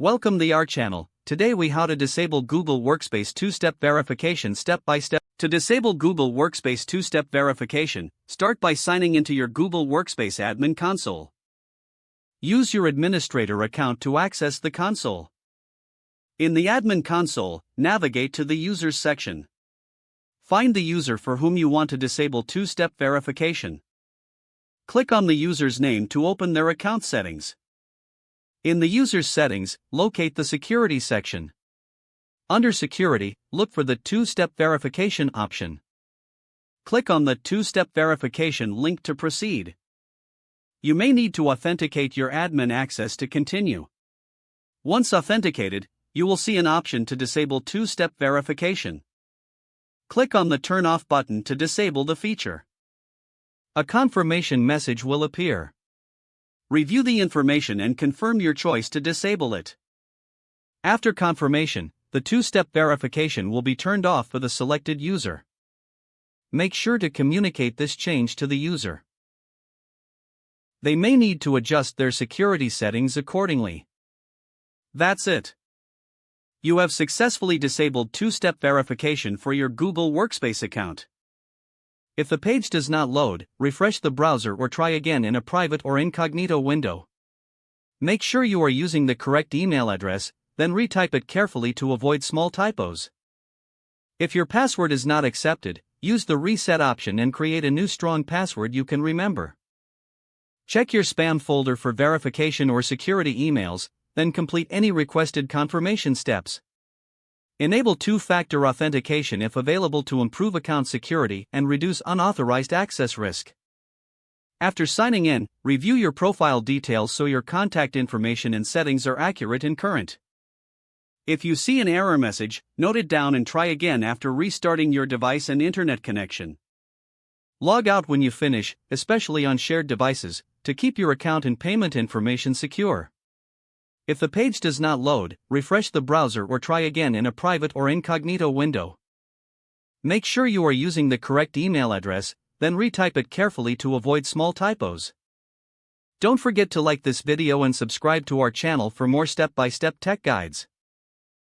Welcome to our channel. Today we how to disable Google Workspace two-step verification step by step. To disable Google Workspace two-step verification, start by signing into your Google Workspace admin console. Use your administrator account to access the console. In the admin console, navigate to the Users section. Find the user for whom you want to disable two-step verification. Click on the user's name to open their account settings. In the user's settings, locate the Security section. Under Security, look for the two-step verification option. Click on the two-step verification link to proceed. You may need to authenticate your admin access to continue. Once authenticated, you will see an option to disable two-step verification. Click on the Turn Off button to disable the feature. A confirmation message will appear. Review the information and confirm your choice to disable it. After confirmation, the two-step verification will be turned off for the selected user. Make sure to communicate this change to the user. They may need to adjust their security settings accordingly. That's it. You have successfully disabled two-step verification for your Google Workspace account. If the page does not load, refresh the browser or try again in a private or incognito window. Make sure you are using the correct email address, then retype it carefully to avoid small typos. If your password is not accepted, use the reset option and create a new strong password you can remember. Check your spam folder for verification or security emails, then complete any requested confirmation steps. Enable two-factor authentication if available to improve account security and reduce unauthorized access risk. After signing in, review your profile details so your contact information and settings are accurate and current. If you see an error message, note it down and try again after restarting your device and internet connection. Log out when you finish, especially on shared devices, to keep your account and payment information secure. If the page does not load, refresh the browser or try again in a private or incognito window. Make sure you are using the correct email address, then retype it carefully to avoid small typos. Don't forget to like this video and subscribe to our channel for more step-by-step tech guides.